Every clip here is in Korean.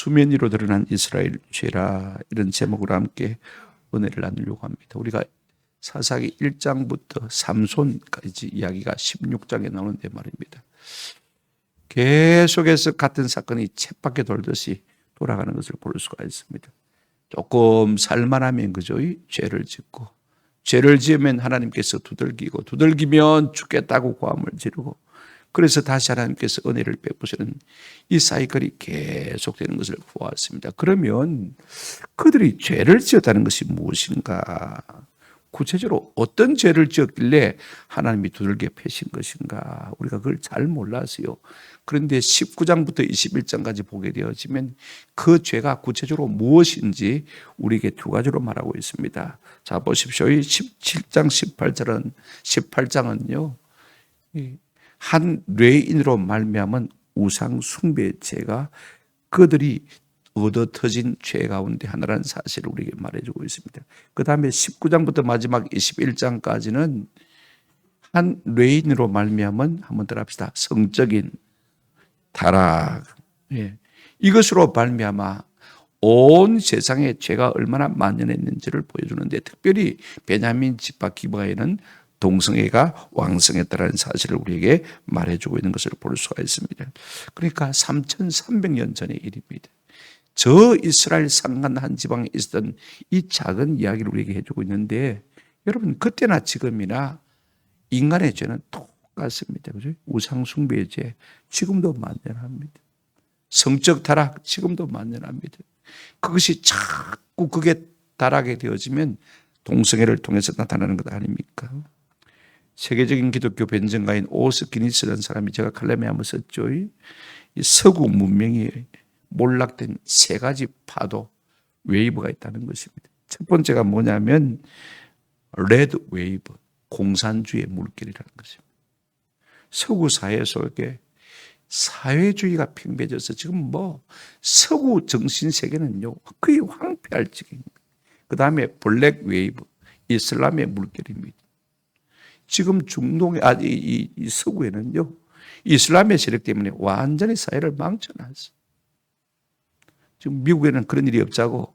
수면 위로 드러난 이스라엘 죄라, 이런 제목으로 함께 은혜를 나누려고 합니다. 우리가 사사기 1장부터 삼손까지 이야기가 16장에 나오는데 말입니다. 계속해서 같은 사건이 쳇바퀴 돌듯이 돌아가는 것을 볼 수가 있습니다. 조금 살만하면 그저 죄를 짓고, 죄를 지으면 하나님께서 두들기고, 두들기면 죽겠다고 고함을 지르고, 그래서 다시 하나님께서 은혜를 베푸시는 이 사이클이 계속되는 것을 보았습니다. 그러면 그들이 죄를 지었다는 것이 무엇인가? 구체적으로 어떤 죄를 지었길래 하나님이 두들겨 패신 것인가? 우리가 그걸 잘 몰랐어요. 그런데 19장부터 21장까지 보게 되어지면 그 죄가 구체적으로 무엇인지 우리에게 두 가지로 말하고 있습니다. 자, 보십시오. 17장 18장은요. 한 뇌인으로 말미암은 우상 숭배의 죄가 그들이 얻어 터진 죄 가운데 하나라는 사실을 우리에게 말해주고 있습니다. 그 다음에 19장부터 마지막 21장까지는 한 뇌인으로 말미암은, 한번 더 합시다, 성적인 타락, 이것으로 말미암아 온 세상에 죄가 얼마나 만연했는지를 보여주는데, 특별히 베냐민 지파 기브아에는 동성애가 왕성했다는 사실을 우리에게 말해주고 있는 것을 볼 수가 있습니다. 그러니까 3300년 전의 일입니다. 저 이스라엘 상한 한 지방에 있었던 이 작은 이야기를 우리에게 해주고 있는데, 여러분 그때나 지금이나 인간의 죄는 똑같습니다. 그죠? 우상숭배의 죄 지금도 만연합니다. 성적 타락 지금도 만연합니다. 그것이 자꾸 그게 타락이 되어지면 동성애를 통해서 나타나는 것 아닙니까? 세계적인 기독교 변증가인 오스키니스라는 사람이, 제가 칼럼에 한번 썼죠. 이 서구 문명이 몰락된 세 가지 파도, 웨이브가 있다는 것입니다. 첫 번째가 뭐냐면 레드 웨이브, 공산주의 물결이라는 것입니다. 서구 사회 속에 사회주의가 팽배해져서 지금 서구 정신 세계는요 거의 황폐할 지경입니다. 그 다음에 블랙 웨이브, 이슬람의 물결입니다. 지금 중동의 이 서구에는요 이슬람의 세력 때문에 완전히 사회를 망쳐놨어요. 지금 미국에는 그런 일이 없자고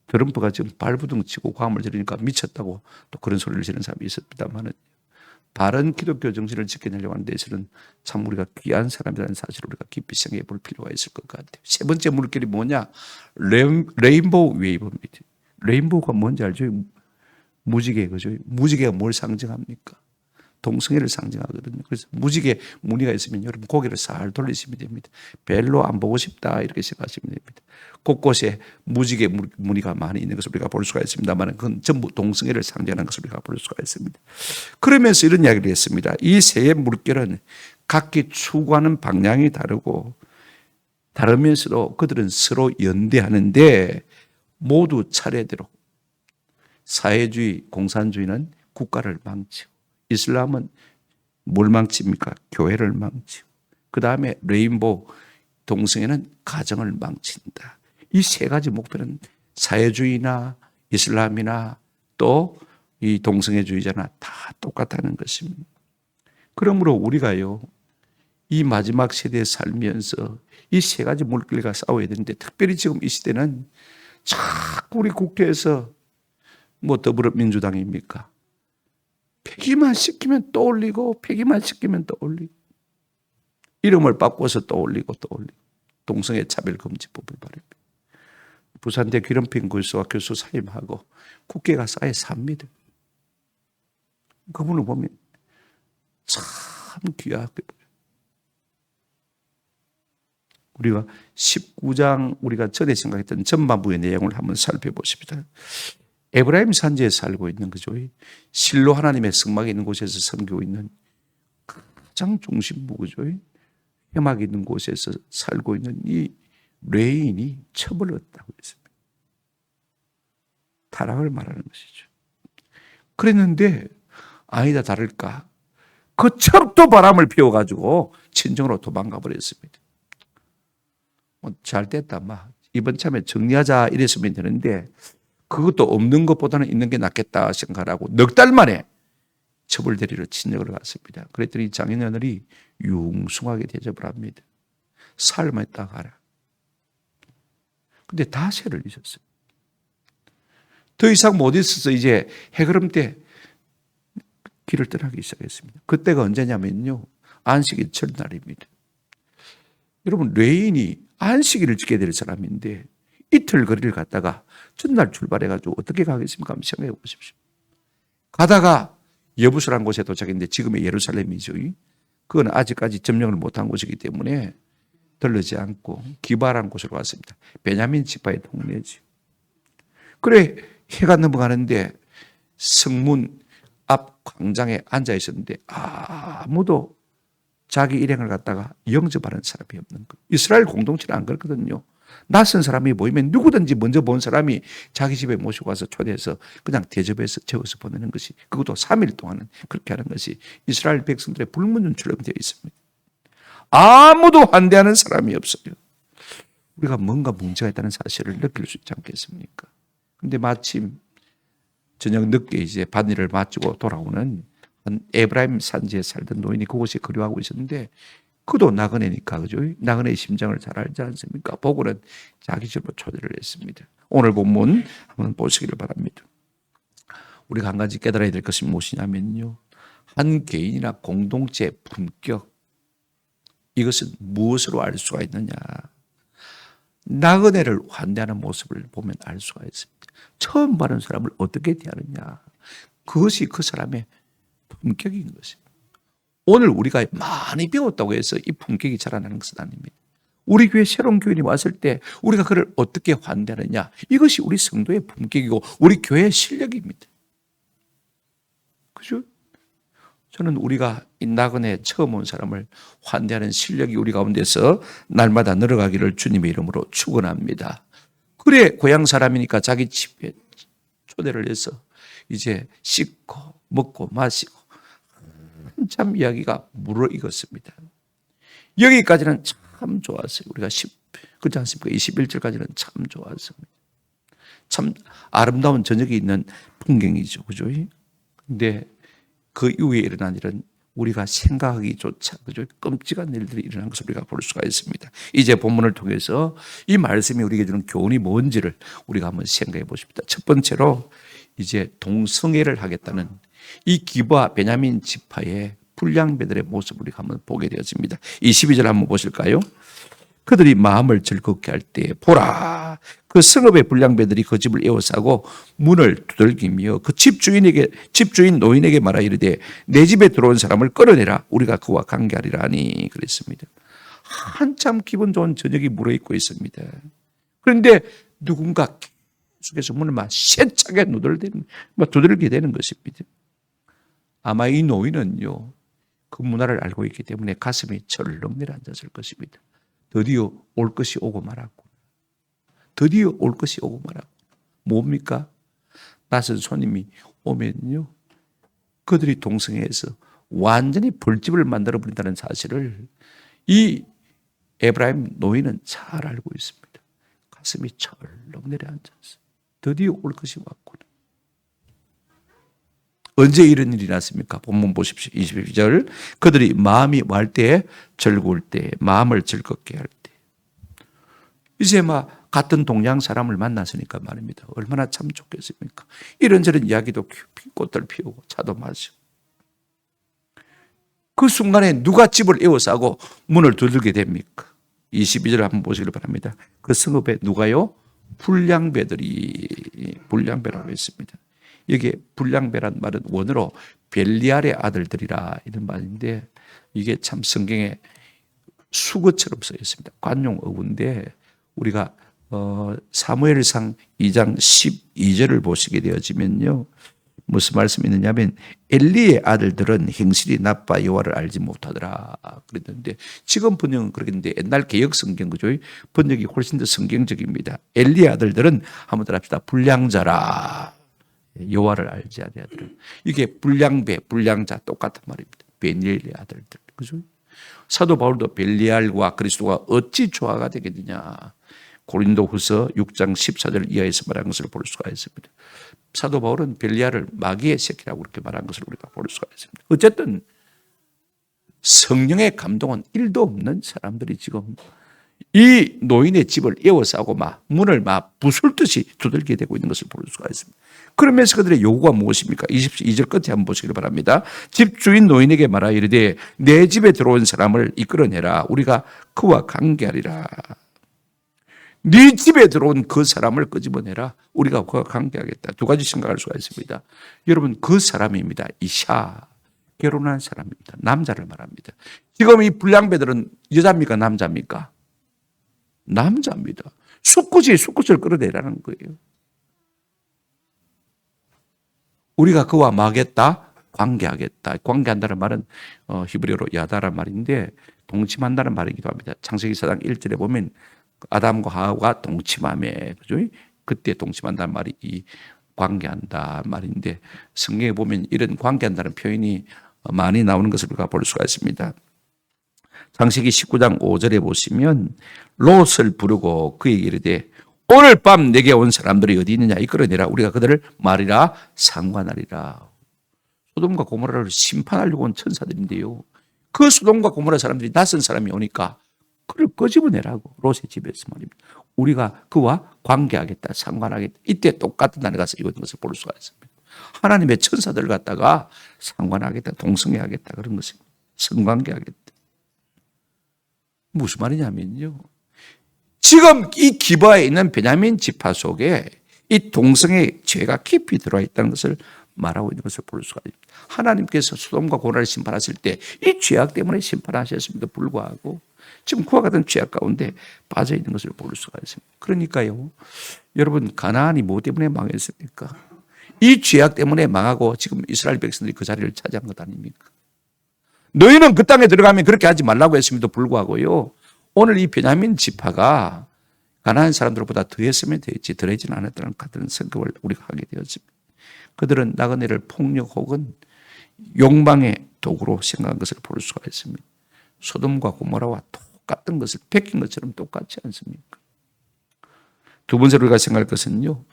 트럼프가 지금 발부둥 치고 고함을 지르니까 미쳤다고 또 그런 소리를 지르는 사람이 있었습니다만, 바른 기독교 정신을 지켜내려고 하는 데서는 참 우리가 귀한 사람이라는 사실을 우리가 깊이 생각해 볼 필요가 있을 것 같아요. 세 번째 물결이 뭐냐? 레인보우 웨이브입니다. 레인보우가 뭔지 알죠? 무지개, 그죠? 무지개가 뭘 상징합니까? 동성애를 상징하거든요. 그래서 무지개 무늬가 있으면 여러분 고개를 살 돌리시면 됩니다. 별로 안 보고 싶다 이렇게 생각하시면 됩니다. 곳곳에 무지개 무늬가 많이 있는 것을 우리가 볼 수가 있습니다만, 그건 전부 동성애를 상징하는 것을 우리가 볼 수가 있습니다. 그러면서 이런 이야기를 했습니다. 이 세 물결은 각기 추구하는 방향이 다르면서도 그들은 서로 연대하는데 모두 차례대로 사회주의, 공산주의는 국가를 망치고, 이슬람은 뭘 망칩니까? 교회를 망치고, 그 다음에 레인보우, 동성애는 가정을 망친다. 이 세 가지 목표는 사회주의나 이슬람이나 또 이 동성애주의자나 다 똑같다는 것입니다. 그러므로 우리가요 이 마지막 세대에 살면서 이 세 가지 물결과 싸워야 되는데, 특별히 지금 이 시대는 자꾸 우리 국회에서 더불어민주당입니까? 폐기만 시키면 또 올리고, 폐기만 시키면 또 올리고, 이름을 바꿔서 또 올리고 또 올리고, 동성애 차별금지법을 발의합니다. 부산대 기름핀 교수와 교수 사임하고 국회가 쌓여 삽니다. 그분을 보면 참 귀하게 보여요. 우리가 19장 우리가 전에 생각했던 전반부의 내용을 한번 살펴보십시다. 에브라임 산지에 살고 있는 거죠. 실로 하나님의 성막이 있는 곳에서 섬기고 있는 가장 중심부, 그죠? 회막이 있는 곳에서 살고 있는 이 레인이 첩을 얻다고 했습니다. 타락을 말하는 것이죠. 그랬는데 아니다 다를까, 그 첩도 바람을 피워가지고 친정으로 도망가 버렸습니다. 잘 됐다, 이번 참에 정리하자 이랬으면 되는데, 그것도 없는 것보다는 있는 게 낫겠다 생각하고 넉 달 만에 첩을 데리러 친정을 갔습니다. 그랬더니 장인어른이 융숭하게 대접을 합니다. 살만 있다 가라. 근데 다 세를 잊었어요. 더 이상 못 있어서 이제 해그름 때 길을 떠나기 시작했습니다. 그때가 언제냐면요, 안식일 전날입니다. 여러분, 레인이 안식일을 지켜야 될 사람인데 이틀 거리를 갔다가 전날 출발해가지고 어떻게 가겠습니까? 한번 생각해 보십시오. 가다가 여부스라는 곳에 도착했는데 지금의 예루살렘이죠. 그건 아직까지 점령을 못한 곳이기 때문에 들르지 않고 기바라는 곳으로 왔습니다. 베냐민 지파의 동네죠. 그래, 해가 넘어가는데 성문 앞 광장에 앉아 있었는데 아무도 자기 일행을 갖다가 영접하는 사람이 없는 거예요. 이스라엘 공동체는 안 그렇거든요. 낯선 사람이 모이면 누구든지 먼저 본 사람이 자기 집에 모시고 와서 초대해서 그냥 대접해서 재워서 보내는 것이, 그것도 3일 동안은 그렇게 하는 것이 이스라엘 백성들의 불문율처럼 되어 있습니다. 아무도 환대하는 사람이 없어요. 우리가 뭔가 문제가 있다는 사실을 느낄 수 있지 않겠습니까? 근데 마침 저녁 늦게 이제 반일을 마치고 돌아오는 한 에브라임 산지에 살던 노인이 그곳에 거류하고 있었는데, 그도 나그네니까, 그죠? 나그네의 심정을 잘 알지 않습니까? 보고는 자기 집으로 초대를 했습니다. 오늘 본문 한번 보시기를 바랍니다. 우리가 한 가지 깨달아야 될 것이 무엇이냐면요, 한 개인이나 공동체의 품격, 이것은 무엇으로 알 수가 있느냐? 나그네를 환대하는 모습을 보면 알 수가 있습니다. 처음 보는 사람을 어떻게 대하느냐, 그것이 그 사람의 품격인 것입니다. 오늘 우리가 많이 배웠다고 해서 이 품격이 자라나는 것은 아닙니다. 우리 교회 새로운 교인이 왔을 때 우리가 그를 어떻게 환대하느냐, 이것이 우리 성도의 품격이고 우리 교회의 실력입니다. 그죠? 저는 우리가 이 나그네 처음 온 사람을 환대하는 실력이 우리 가운데서 날마다 늘어가기를 주님의 이름으로 축원합니다. 그래, 고향 사람이니까 자기 집에 초대를 해서 이제 씻고 먹고 마시고 한참 이야기가 무르익었습니다. 여기까지는 참 좋았어요. 우리가 그렇지 않습니까? 21절까지는 참 좋았습니다. 참 아름다운 저녁이 있는 풍경이죠. 그죠? 근데 그 이후에 일어난 일은 우리가 생각하기조차, 그죠? 끔찍한 일들이 일어난 것을 우리가 볼 수가 있습니다. 이제 본문을 통해서 이 말씀이 우리에게 주는 교훈이 뭔지를 우리가 한번 생각해 보십니다. 첫 번째로 이제 동성애를 하겠다는 이 기브아 베냐민 지파의 불량배들의 모습을 우리가 한번 보게 되어집니다. 22절 한번 보실까요? 그들이 마음을 즐겁게 할 때 보라, 그 성읍의 불량배들이 그 집을 에워싸고 문을 두들기며 그 집주인 노인에게 말하 이르되 내 집에 들어온 사람을 끌어내라, 우리가 그와 관계하리라 하니 그랬습니다. 한참 기분 좋은 저녁이 무르익고 있습니다. 그런데 누군가 계속해서 문을 막 세차게 두들게 되는 것입니다. 아마 이 노인은요, 그 문화를 알고 있기 때문에 가슴이 철렁 내려앉았을 것입니다. 드디어 올 것이 오고 말았고, 드디어 올 것이 오고 말았고, 뭡니까? 낯선 손님이 오면요, 그들이 동성애해서 완전히 벌집을 만들어 버린다는 사실을 이 에브라임 노인은 잘 알고 있습니다. 가슴이 철렁 내려앉았어요. 드디어 올 것이 왔구나. 언제 이런 일이 났습니까? 본문 보십시오. 22절. 그들이 마음이 왈 때에, 즐거울 때, 마음을 즐겁게 할 때. 이제 막 같은 동양 사람을 만났으니까 말입니다. 얼마나 참 좋겠습니까? 이런저런 이야기도 꽃들 피우고 차도 마시고. 그 순간에 누가 집을 에워싸고 문을 두들게 됩니까? 22절 한번 보시길 바랍니다. 그 성읍에 누가요? 불량배라고 했습니다. 여기에 불량배란 말은 원어로 벨리알의 아들들이라 이런 말인데, 이게 참 성경에 수거처럼 써 있습니다. 관용 어구인데, 우리가 사무엘상 2장 12절을 보시게 되어지면요, 무슨 말씀이 있느냐면 엘리의 아들들은 행실이 나빠 여호와를 알지 못하더라 그랬는데, 지금 번역은 그러겠는데 옛날 개역 성경, 그죠? 번역이 훨씬 더 성경적입니다. 엘리의 아들들은 한번 더 합시다. 불량자라, 여호와를 알지 아니하더라. 이게 불량배, 불량자 똑같은 말입니다. 베니엘의 아들들, 그죠? 사도 바울도 벨리알과 그리스도가 어찌 조화가 되겠느냐, 고린도후서 6장 14절 이하에서 말한 것을 볼 수가 있습니다. 사도 바울은 벨리알을 마귀의 새끼라고 그렇게 말한 것을 우리가 볼 수가 있습니다. 어쨌든 성령의 감동은 1도 없는 사람들이 지금 이 노인의 집을 에워싸고 막 문을 막 부술듯이 두들게 되고 있는 것을 볼 수가 있습니다. 그러면서 그들의 요구가 무엇입니까? 22절 끝에 한번 보시길 바랍니다. 집주인 노인에게 말하 이르되 내 집에 들어온 사람을 이끌어내라. 우리가 그와 관계하리라. 네 집에 들어온 그 사람을 끄집어내라. 우리가 그와 관계하겠다. 두 가지 생각할 수가 있습니다. 여러분, 그 사람입니다. 이샤. 결혼한 사람입니다. 남자를 말합니다. 지금 이 불량배들은 여자입니까? 남자입니까? 남자입니다. 수컷을 끌어내라는 거예요. 우리가 그와 뭐하겠다? 관계하겠다. 관계한다는 말은 히브리어로 야다란 말인데 동침한다는 말이기도 합니다. 창세기 4장 1절에 보면 아담과 하와가 동침하며, 그죠? 그때 동침한다는 말이 이 관계한다 말인데 성경에 보면 이런 관계한다는 표현이 많이 나오는 것을 우리가 볼 수가 있습니다. 창세기 19장 5절에 보시면 롯을 부르고 그에게 이르되 오늘 밤 내게 온 사람들이 어디 있느냐 이끌어내라. 우리가 그들을 말이라 상관하리라. 소돔과 고모라를 심판하려고 온 천사들인데요. 그 소돔과 고모라 사람들이 낯선 사람이 오니까 그를 끄집어내라고 롯의 집에서 말입니다. 우리가 그와 관계하겠다, 상관하겠다. 이때 똑같은 단어가 쓰이고 있는 것을 볼 수가 있습니다. 하나님의 천사들 갖다가 상관하겠다, 동성애하겠다 그런 것입니다. 성관계하겠다. 무슨 말이냐면요. 지금 이 기바에 있는 베냐민 지파 속에 이 동성애 죄가 깊이 들어와 있다는 것을 말하고 있는 것을 볼 수가 있습니다. 하나님께서 소돔과 고모라를 심판하실 때 이 죄악 때문에 심판하셨음에도 불구하고 지금 그와 같은 죄악 가운데 빠져 있는 것을 볼 수가 있습니다. 그러니까요, 여러분 가나안이 뭐 때문에 망했습니까? 이 죄악 때문에 망하고 지금 이스라엘 백성들이 그 자리를 차지한 것 아닙니까? 너희는 그 땅에 들어가면 그렇게 하지 말라고 했음에도 불구하고요, 오늘 이 베냐민 지파가 가나안 사람들보다 더했으면 되지 덜해지는 않았다는 같은 생각을 우리가 하게 되었습니다. 그들은 나그네를 폭력 혹은 욕망의 도구로 생각한 것을 볼 수가 있습니다. 소돔과 고모라와 똑같은 것을 베낀 것처럼 똑같지 않습니까? 두 번째로 우리가 생각할 것은요,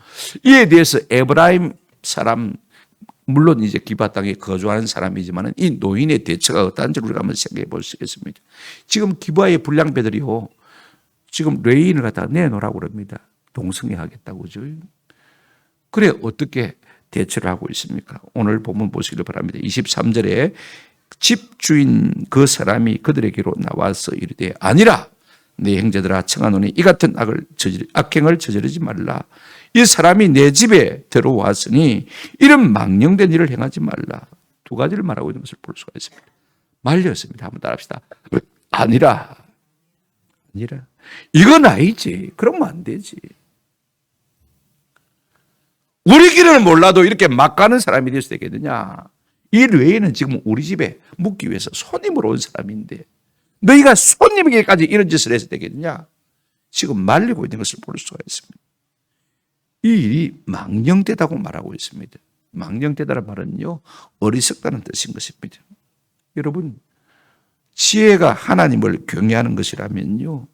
이에 대해서 에브라임 사람, 물론 이제 기바 땅에 거주하는 사람이지만 이 노인의 대처가 어떠한지 우리가 한번 생각해 볼 수 있겠습니다. 지금 기바의 불량배들이요, 지금 레인을 갖다가 내놓으라고 그럽니다. 동성애 하겠다고 그죠? 그래 어떻게 대처를 하고 있습니까? 오늘 본문 보시기를 바랍니다. 23절에 집주인 그 사람이 그들에게로 나와서 이르되 아니라 내 형제들아 청하노니 이 같은 악행을 저지르지 말라. 이 사람이 내 집에 들어왔으니 이런 망령된 일을 행하지 말라. 두 가지를 말하고 있는 것을 볼 수가 있습니다. 말렸습니다. 한번 따라합시다. 아니라 이건 아니지. 그러면 안 되지. 우리 길을 몰라도 이렇게 막 가는 사람이 될 수 있겠느냐. 이 레위는 지금 우리 집에 묵기 위해서 손님으로 온 사람인데 너희가 손님에게까지 이런 짓을 해서 되겠느냐. 지금 말리고 있는 것을 볼 수가 있습니다. 이 일이 망령되다고 말하고 있습니다. 망령되다는 말은요, 어리석다는 뜻인 것입니다. 여러분, 지혜가 하나님을 경외하는 것이라면요,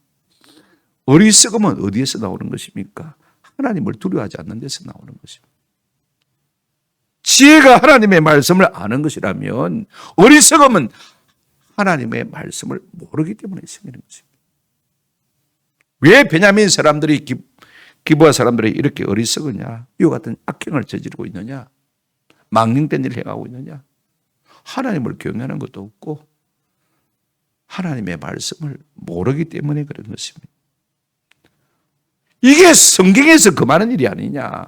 어리석음은 어디에서 나오는 것입니까? 하나님을 두려워하지 않는 데서 나오는 것입니다. 지혜가 하나님의 말씀을 아는 것이라면 어리석음은 하나님의 말씀을 모르기 때문에 생기는 것입니다. 왜 베냐민 사람들이 기브아 사람들이 이렇게 어리석으냐? 이와 같은 악행을 저지르고 있느냐? 망령된 일을 행하고 있느냐? 하나님을 경외하는 것도 없고 하나님의 말씀을 모르기 때문에 그런 것입니다. 이게 성경에서 그만한 일이 아니냐?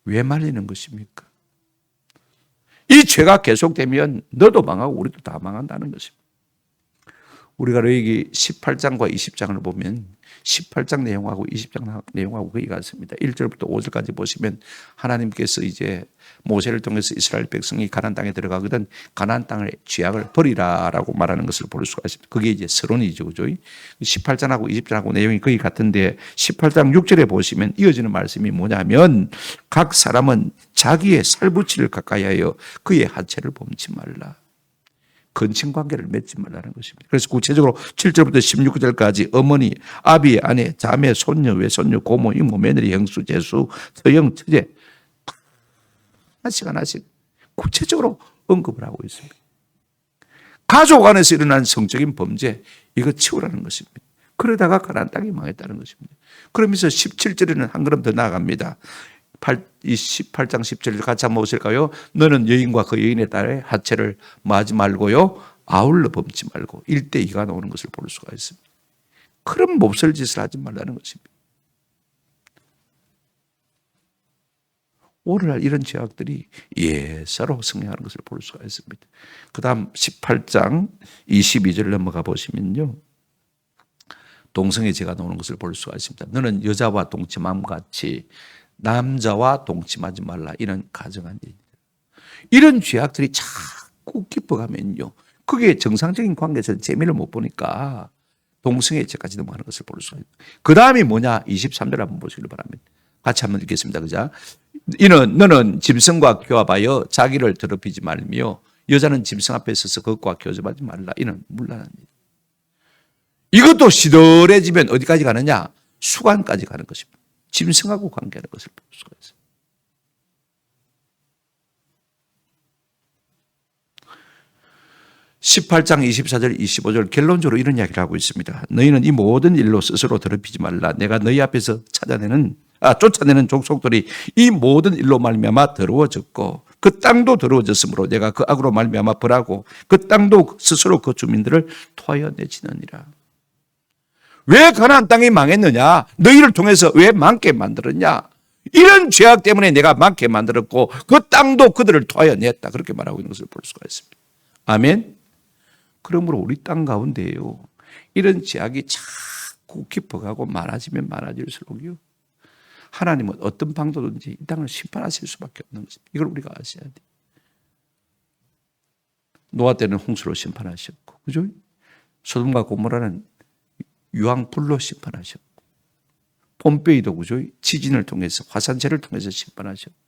왜 말리는 것입니까? 이 죄가 계속되면 너도 망하고 우리도 다 망한다는 것입니다. 우리가 레위기 18장과 20장을 보면 18장 내용하고 20장 내용하고 거의 같습니다. 1절부터 5절까지 보시면 하나님께서 이제 모세를 통해서 이스라엘 백성이 가나안 땅에 들어가거든 가나안 땅의 죄악을 버리라라고 말하는 것을 볼 수가 있습니다. 그게 이제 서론이죠. 그죠? 18장하고 20장하고 내용이 거의 같은데 18장 6절에 보시면 이어지는 말씀이 뭐냐면 각 사람은 자기의 살부치를 가까이 하여 그의 하체를 범치 말라. 근친관계를 맺지 말라는 것입니다. 그래서 구체적으로 7절부터 16절까지 어머니, 아비, 아내, 자매, 손녀, 외손녀, 고모, 이모, 며느리, 형수, 제수, 처형, 처제 하나씩 구체적으로 언급을 하고 있습니다. 가족 안에서 일어난 성적인 범죄, 이거 치우라는 것입니다. 그러다가 가나안 땅이 망했다는 것입니다. 그러면서 17절에는 한 걸음 더 나아갑니다. 18장 17절 같이 한번 보실까요? 너는 여인과 그 여인의 딸의 하체를 마지 말고요, 아울러 범치 말고. 1대2가 나오는 것을 볼 수가 있습니다. 그런 몹쓸 짓을 하지 말라는 것입니다. 오늘날 이런 죄악들이 예사로 성행하는 것을 볼 수가 있습니다. 그 다음 18장 22절 넘어가 보시면요, 동성애 죄가 나오는 것을 볼 수가 있습니다. 너는 여자와 동침함 같이 남자와 동침하지 말라. 이런 가정한 일. 이런 죄악들이 자꾸 깊어가면요, 그게 정상적인 관계에서 재미를 못 보니까 동성애 죄까지 넘어가는 것을 볼 수가 있습니다. 그 다음이 뭐냐? 23절 한번 보시길 바랍니다. 같이 한번 읽겠습니다. 그죠? 너는 짐승과 교합하여 자기를 더럽히지 말며 여자는 짐승 앞에 서서 그것과 교접하지 말라. 이는 문란한 일. 이것도 시들해지면 어디까지 가느냐? 수관까지 가는 것입니다. 짐승하고 관계하는 것을 볼 수가 있어요. (18장) 24절 25절 결론적으로 이런 이야기를 하고 있습니다. 너희는 이 모든 일로 스스로 더럽히지 말라. 내가 너희 앞에서 쫓아내는 족속들이 이 모든 일로 말미암아 더러워졌고 그 땅도 더러워졌으므로 내가 그 악으로 말미암아 벌하고 그 땅도 스스로 그 주민들을 토하여 내치느니라. 왜 가나안 땅이 망했느냐? 너희를 통해서 왜 망게 만들었냐? 이런 죄악 때문에 내가 망게 만들었고 그 땅도 그들을 토하여 냈다. 그렇게 말하고 있는 것을 볼 수가 있습니다. 아멘. 그러므로 우리 땅 가운데에요, 이런 죄악이 자꾸 깊어가고 많아지면 많아질수록요, 하나님은 어떤 방도든지 이 땅을 심판하실 수밖에 없는 것입니다. 이걸 우리가 아셔야 돼요. 노아 때는 홍수로 심판하셨고, 그죠? 소돔과 고모라는 유황불로 심판하셨고, 폼페이도 그죠? 지진을 통해서, 화산재를 통해서 심판하셨고,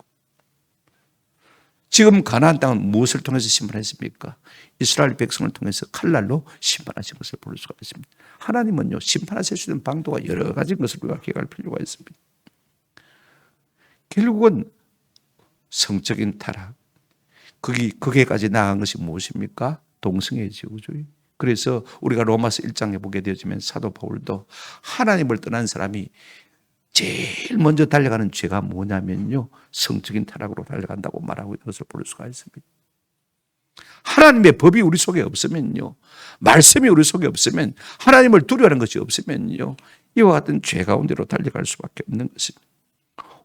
지금 가나안 땅은 무엇을 통해서 심판했습니까? 이스라엘 백성을 통해서 칼날로 심판하신 것을 볼 수가 있습니다. 하나님은요, 심판하실 수 있는 방도가 여러 가지인 것을 우리가 기억할 필요가 있습니다. 결국은 성적인 타락, 거기에까지 나아간 것이 무엇입니까? 동성애죠, 그죠? 그래서 우리가 로마서 1장에 보게 되어지면 사도 바울도 하나님을 떠난 사람이 제일 먼저 달려가는 죄가 뭐냐면요, 성적인 타락으로 달려간다고 말하고 있는 것을 볼 수가 있습니다. 하나님의 법이 우리 속에 없으면요, 말씀이 우리 속에 없으면, 하나님을 두려워하는 것이 없으면요, 이와 같은 죄 가운데로 달려갈 수밖에 없는 것입니다.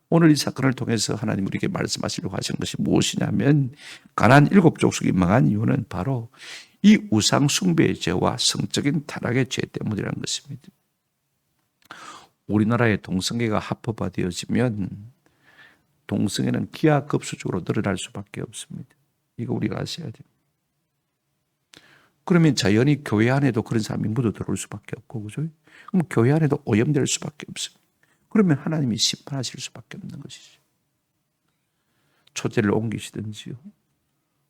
오늘 이 사건을 통해서 하나님 우리에게 말씀하시려고 하신 것이 무엇이냐면, 가나안 7족속이 망한 이유는 바로 이 우상 숭배의 죄와 성적인 타락의 죄 때문이라는 것입니다. 우리나라의 동성애가 합법화되어지면 동성애는 기하급수적으로 늘어날 수밖에 없습니다. 이거 우리가 아셔야 돼요. 그러면 자연히 교회 안에도 그런 사람이 묻어 들어올 수밖에 없고, 그죠? 그럼 교회 안에도 오염될 수밖에 없습니다. 그러면 하나님이 심판하실 수밖에 없는 것이죠. 초대를 옮기시든지요,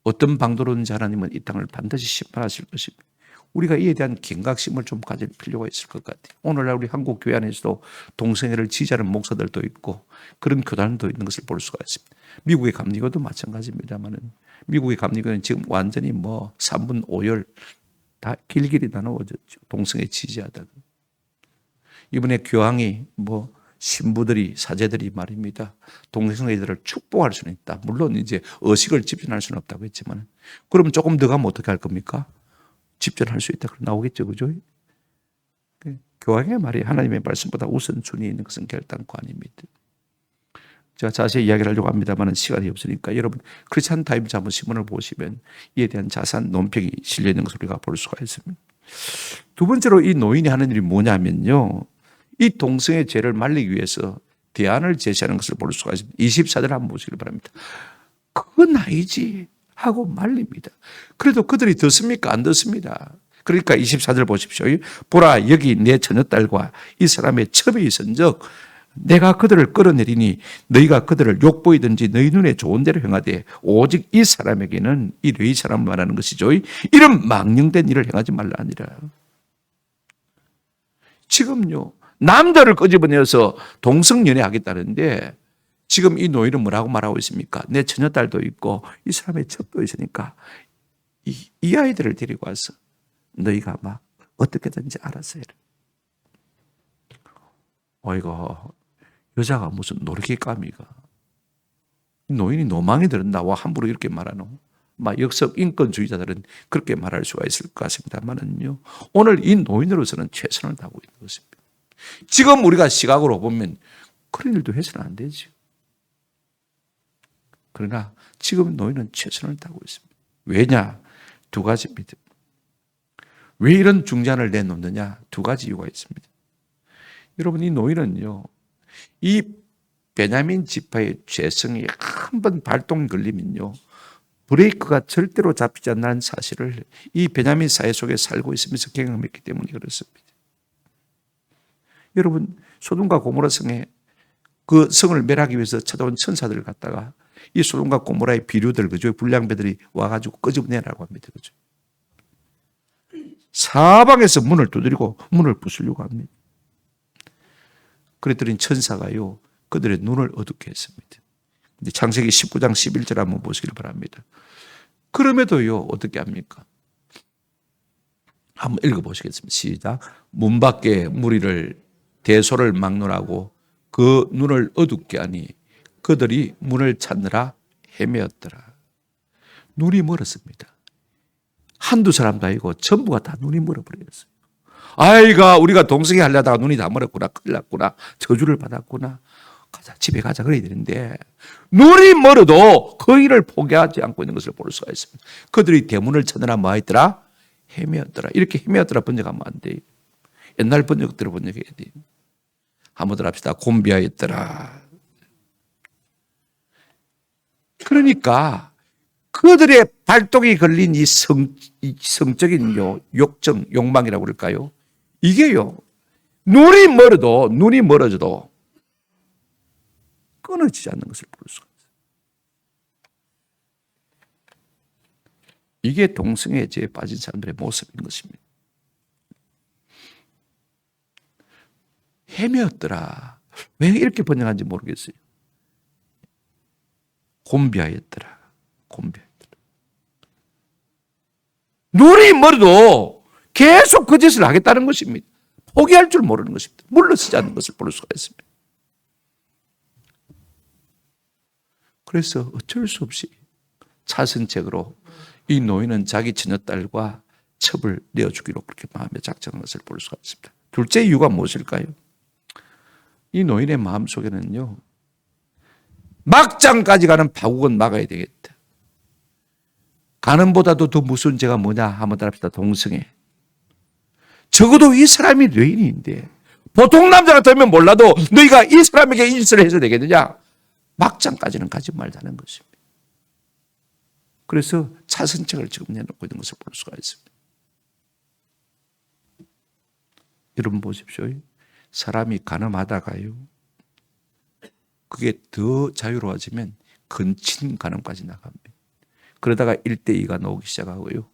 어떤 방도로든지 하나님은 이 땅을 반드시 심판하실 것입니다. 우리가 이에 대한 경각심을 좀 가질 필요가 있을 것 같아요. 오늘날 우리 한국 교회 안에서도 동성애를 지지하는 목사들도 있고 그런 교단도 있는 것을 볼 수가 있습니다. 미국의 감리교도 마찬가지입니다만은, 미국의 감리교는 지금 완전히 3분 5열 다 길길이 나누어졌죠. 동성애 지지하다가. 이번에 교황이 신부들이, 사제들이 말입니다, 동성애들을 축복할 수는 있다. 물론 이제 의식을 집전할 수는 없다고 했지만, 그럼 조금 더 가면 어떻게 할 겁니까? 집전할 수 있다. 그럼 나오겠죠, 그죠? 교황의 말이 하나님의 말씀보다 우선순위에 있는 것은 결단코 아닙니다. 제가 자세히 이야기를 하려고 합니다만 시간이 없으니까 여러분 크리스찬 타임즈 한번 신문을 보시면 이에 대한 자세한 논평이 실려 있는 것을 우리가 볼 수가 있습니다. 두 번째로 이 노인이 하는 일이 뭐냐면요, 이 동성애 죄를 말리기 위해서 대안을 제시하는 것을 볼 수가 있습니다. 24절 한번 보시기 바랍니다. 그건 아니지 하고 말립니다. 그래도 그들이 듣습니까? 안 듣습니다. 그러니까 24절 보십시오. 보라, 여기 내 처녀딸과 이 사람의 첩이 있은즉 내가 그들을 끌어내리니 너희가 그들을 욕보이든지 너희 눈에 좋은 대로 행하되 오직 이 사람에게는, 이 레위 사람을 말하는 것이죠, 이런 망령된 일을 행하지 말라 하니라. 지금요, 남자를 끄집어내서 동성연애하겠다는데 지금 이 노인은 뭐라고 말하고 있습니까? 내 처녀딸도 있고 이 사람의 첩도 있으니까 이 아이들을 데리고 와서 너희가 막 어떻게든지 알아서 해라. 어이구, 여자가 무슨 노르기감이가. 노인이 노망이 들었나와 함부로 이렇게 말하노. 막 역석 인권주의자들은 그렇게 말할 수가 있을 것 같습니다만은요. 오늘 이 노인으로서는 최선을 다하고 있는 것입니다. 지금 우리가 시각으로 보면 그런 일도 해서는 안 되죠. 그러나 지금 노인은 최선을 다하고 있습니다. 왜냐? 두 가지입니다. 왜 이런 중잔을 내놓느냐? 두 가지 이유가 있습니다. 여러분, 이 노인은요, 이 베냐민 지파의 죄성이 한번 발동 걸리면요, 브레이크가 절대로 잡히지 않는 사실을 이 베냐민 사회 속에 살고 있으면서 경험했기 때문에 그렇습니다. 여러분, 소돔과 고모라 성에 그 성을 멸하기 위해서 찾아온 천사들을 갖다가 이 소돔과 고모라의 비류들, 그죠? 불량배들이 와가지고 끄집어내라고 합니다. 그죠? 사방에서 문을 두드리고 문을 부수려고 합니다. 그랬더니 천사가요, 그들의 눈을 어둡게 했습니다. 근데 창세기 19장 11절 한번 보시길 바랍니다. 그럼에도요, 어떻게 합니까? 한번 읽어보시겠습니다. 시작. 문 밖에 무리를 대소를 막론하고 그 눈을 어둡게 하니 그들이 문을 찾느라 헤매었더라. 눈이 멀었습니다. 한두 사람도 아니고 전부가 다 눈이 멀어버렸어요. 아이가 우리가 동성애 하려다가 눈이 다 멀었구나. 큰일 났구나. 저주를 받았구나. 가자, 집에 가자 그래야 되는데 눈이 멀어도 그 일을 포기하지 않고 있는 것을 볼 수가 있습니다. 그들이 대문을 찾느라 뭐 했더라? 헤매었더라. 이렇게 헤매었더라 번역하면 안 돼요. 옛날 번역대로 번역해야 돼요. 한번 더 합시다. 곤비하였더라. 그러니까 그들의 발동이 걸린 이 성적인 욕정, 욕망이라고 그럴까요? 이게요, 눈이 멀어져도 끊어지지 않는 것을 볼 수가 있어요. 이게 동성애에 빠진 사람들의 모습인 것입니다. 헤매었더라. 왜 이렇게 번역한지 모르겠어요. 곤비하였더라. 눈이 멀어도 계속 그 짓을 하겠다는 것입니다. 포기할 줄 모르는 것입니다. 물러서지 않는 것을 볼 수가 있습니다. 그래서 어쩔 수 없이 차선책으로 이 노인은 자기 처녀딸과 첩을 내어주기로 그렇게 마음에 작정한 것을 볼 수가 있습니다. 둘째 이유가 무엇일까요? 이 노인의 마음속에는요, 막장까지 가는 파국은 막아야 되겠다. 가는보다도 더 무서운 죄가 뭐냐 한번 따라합시다. 동성애. 적어도 이 사람이 뇌인인데 보통 남자 같으면 몰라도 너희가 이 사람에게 이 짓을 해서 되겠느냐? 막장까지는 가지 말자는 것입니다. 그래서 차선책을 지금 내놓고 있는 것을 볼 수가 있습니다. 여러분 보십시오. 사람이 가늠하다가요, 그게 더 자유로워지면 근친 가늠까지 나갑니다. 그러다가 1대2가 나오기 시작하고요.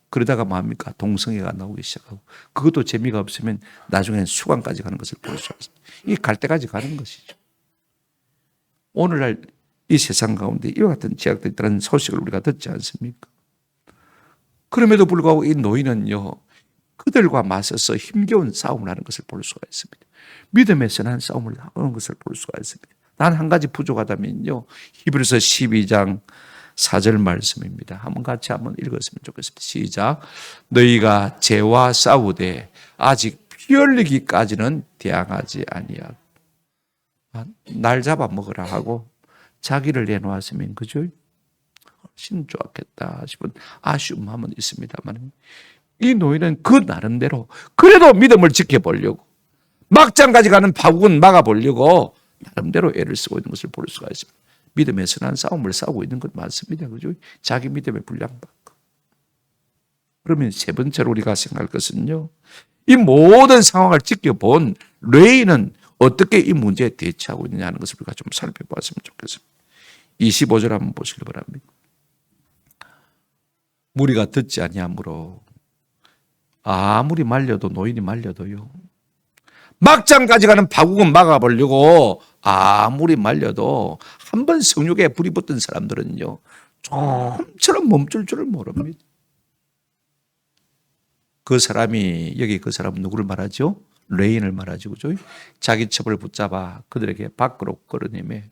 그러다가 뭡니까? 동성애가 나오기 시작하고, 그것도 재미가 없으면 나중엔 수관까지 가는 것을 볼 수가 있습니다. 이게 갈 때까지 가는 것이죠. 오늘날 이 세상 가운데 이와 같은 죄악들이 있다는 소식을 우리가 듣지 않습니까? 그럼에도 불구하고 이 노인은요, 그들과 맞서서 힘겨운 싸움을 하는 것을 볼 수가 있습니다. 믿음의 선한 싸움을 하는 것을 볼 수가 있습니다. 단 한 가지 부족하다면요, 히브리서 12장 4절 말씀입니다. 한번 같이 한번 읽었으면 좋겠습니다. 시작. 너희가 죄와 싸우되 아직 피 흘리기까지는 대항하지 아니하고. 날 잡아 먹으라 하고 자기를 내놓았으면 그죠? 훨씬 좋았겠다 싶은 아쉬움 한번 있습니다만, 이 노인은 그 나름대로 그래도 믿음을 지켜보려고, 막장까지 가는 파국은 막아보려고 나름대로 애를 쓰고 있는 것을 볼 수가 있습니다. 믿음의 선한 싸움을 싸우고 있는 것 맞습니다. 그죠? 자기 믿음의 분량받고. 그러면 세 번째로 우리가 생각할 것은요, 이 모든 상황을 지켜본 레이는 어떻게 이 문제에 대처하고 있느냐 하는 것을 우리가 좀 살펴봤으면 좋겠습니다. 25절 한번 보시기 바랍니다. 무리가 듣지 아니하므로, 아무리 말려도, 노인이 말려도요, 막장까지 가는 파국은 막아보려고 아무리 말려도 한 번 성욕에 불이 붙던 사람들은요, 좀처럼 멈출 줄을 모릅니다. 그 사람이, 여기 그 사람은 누구를 말하죠? 레인을 말하죠. 그죠? 자기 첩을 붙잡아 그들에게 밖으로 끌어내매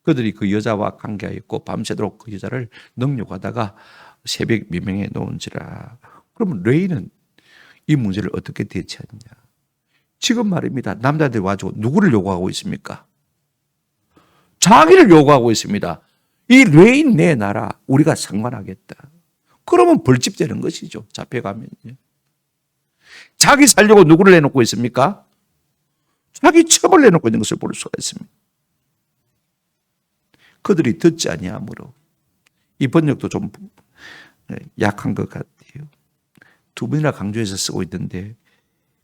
그들이 그 여자와 관계하였고 밤새도록 그 여자를 능욕하다가 새벽 미명에 놓은지라. 그러면 레인은 이 문제를 어떻게 대처하느냐? 지금 말입니다. 남자들이 와가지고 누구를 요구하고 있습니까? 자기를 요구하고 있습니다. 이 레인 내 나라 우리가 상관하겠다. 그러면 벌집되는 것이죠. 잡혀가면요. 자기 살려고 누구를 내놓고 있습니까? 자기 첩을 내놓고 있는 것을 볼 수가 있습니다. 그들이 듣지 아니하므로. 이 번역도 좀 약한 것 같아요. 두 번이나 강조해서 쓰고 있던데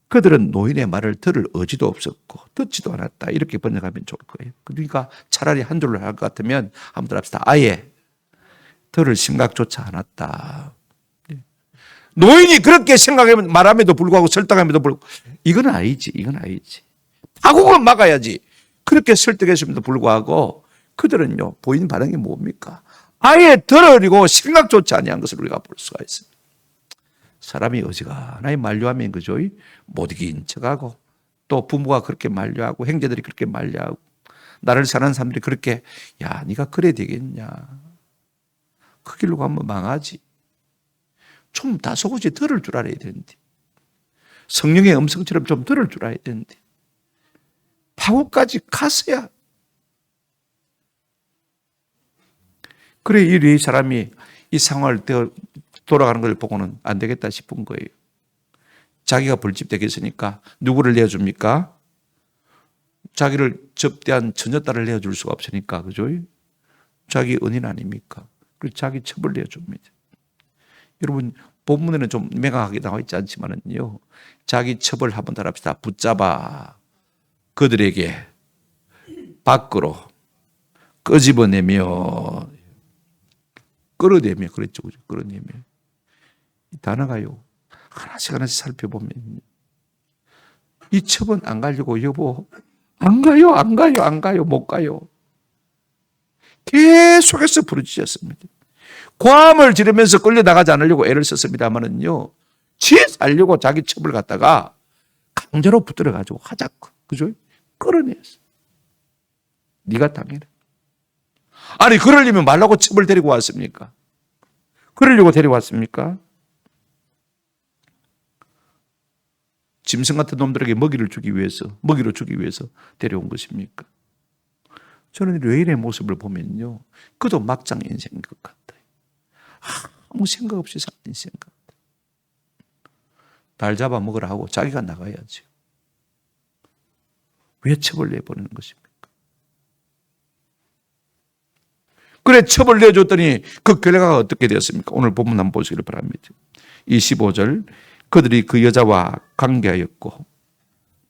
그들은 노인의 말을 들을 의지도 없었고 듣지도 않았다. 이렇게 번역하면 좋을 거예요. 그러니까 차라리 한 줄로 할 것 같으면 한번 합시다. 아예 들을 생각조차 않았다. 노인이 그렇게 생각하면 말함에도 불구하고 설득함에도 불구하고 이건 아니지. 이건 아니지. 파국은 막아야지. 그렇게 설득했음에도 불구하고 그들은요 보인 반응이 뭡니까? 아예 들으려고 생각조차 아니한 것을 우리가 볼 수가 있습니다. 사람이 어지간하게 만류하면 그죠? 못 이긴 척하고 또 부모가 그렇게 만류하고 형제들이 그렇게 만류하고 나를 사는 사람들이 그렇게 야 네가 그래 되겠냐? 그 길로 가면 망하지. 좀 다소곳이 들을 줄 알아야 되는데 성령의 음성처럼 좀 들을 줄 알아야 되는데 파국까지 갔어야. 그래 이 사람이 이 상황을 돌아가는 걸 보고는 안 되겠다 싶은 거예요. 자기가 벌집되겠으니까 누구를 내어줍니까? 자기를 접대한 처녀딸을 내어줄 수가 없으니까 그죠? 자기 은인 아닙니까? 그리고 자기 첩을 내어줍니다. 여러분 본문에는 좀 명확하게 나와 있지 않지만은요, 자기 첩을 한번 따라합시다. 붙잡아 그들에게 밖으로 끄집어내며 끌어내며 그랬죠. 끌어내며. 이 단어가요. 하나씩 하나씩 살펴보면 이 첩은 안 가려고 여보 안 가요 안 가요 안 가요 못 가요. 계속해서 부르짖었습니다. 고함을 지르면서 끌려나가지 않으려고 애를 썼습니다만은요. 지 살려고 자기 첩을 갖다가 강제로 붙들어가지고 하자고. 그죠? 끌어냈어. 네가 당해라. 아니 그러려면 말라고 첩을 데리고 왔습니까? 그러려고 데려왔습니까? 짐승 같은 놈들에게 먹이로 주기 위해서 데려온 것입니까? 저는 레인의 모습을 보면요. 그도 막장 인생인 것 같아요. 아무 생각 없이 사는 인생 같아요. 달 잡아 먹으라 하고 자기가 나가야지. 왜 첩을 내보내는 것입니까? 그래 첩을 내줬더니 그 결과가 어떻게 되었습니까? 오늘 본문 한번 보시기를 바랍니다. 25절 그들이 그 여자와 관계하였고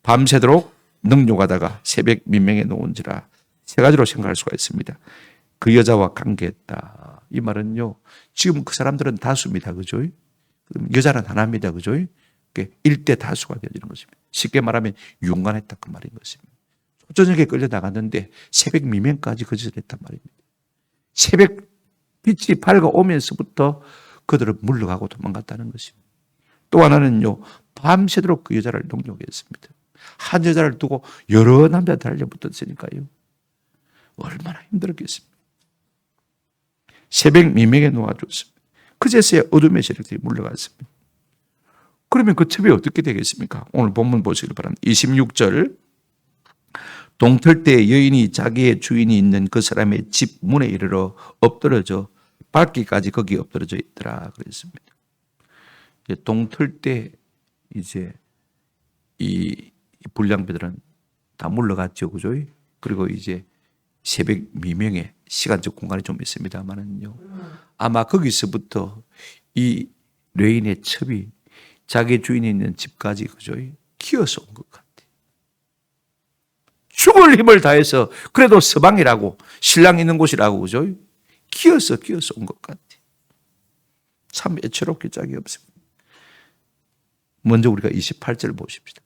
밤새도록 능욕하다가 새벽 민명에 놓은지라. 세 가지로 생각할 수가 있습니다. 그 여자와 관계했다. 이 말은요. 지금 그 사람들은 다수입니다. 그죠? 여자는 하나입니다. 그죠? 1대 다수가 되어지는 것입니다. 쉽게 말하면 윤관했다 그 말인 것입니다. 저녁에 끌려나갔는데 새벽 미명까지 거짓을 했단 말입니다. 새벽 빛이 밝아오면서부터 그들은 물러가고 도망갔다는 것입니다. 또 하나는요. 밤새도록 그 여자를 능욕했습니다. 한 여자를 두고 여러 남자들 달려붙었으니까요. 얼마나 힘들었겠습니까? 새벽 미명에 놓아줬습니다. 그제서야 어둠의 세력들이 물러갔습니다. 그러면 그 첩이 어떻게 되겠습니까? 오늘 본문 보시길 바랍니다. 26절 동틀 때 여인이 자기의 주인이 있는 그 사람의 집 문에 이르러 엎드러져 밝기까지 거기 엎드러져 있더라 그랬습니다. 동틀 때 이제 이 불량배들은 다 물러갔죠, 그죠? 그리고 이제 새벽 미명에 시간적 공간이 좀 있습니다만은요. 아마 거기서부터 이 레인의 첩이 자기 주인이 있는 집까지 그죠? 기어서 온 것 같아요. 죽을 힘을 다해서 그래도 서방이라고 신랑 있는 곳이라고 그죠? 기어서 온 것 같아요. 참 애처롭게 짝이 없습니다. 먼저 우리가 28절 보십시다.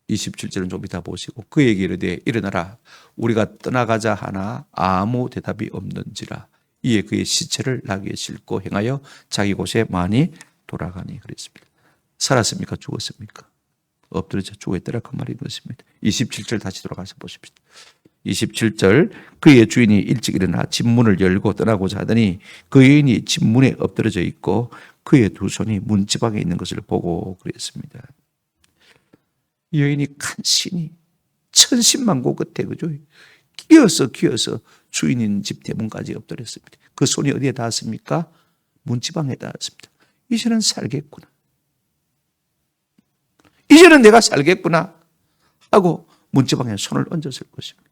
27절은 좀 이따 보시고 그에게 이르되 일어나라 우리가 떠나가자 하나 아무 대답이 없는지라 이에 그의 시체를 나귀에 싣고 행하여 자기 곳에 많이 돌아가니 그랬습니다. 살았습니까? 죽었습니까? 엎드려져 죽어있더라 그 말인 것입니다. 27절 다시 돌아가서 보십시오. 27절 그의 주인이 일찍 일어나 집문을 열고 떠나고자 하더니 그 여인이 집문에 엎드려져 있고 그의 두 손이 문지방에 있는 것을 보고 그랬습니다. 이 여인이 간신히 천신만고 끝에 그죠? 기어서 주인인 집 대문까지 엎드렸습니다. 그 손이 어디에 닿았습니까? 문지방에 닿았습니다. 이제는 살겠구나. 이제는 내가 살겠구나 하고 문지방에 손을 얹었을 것입니다.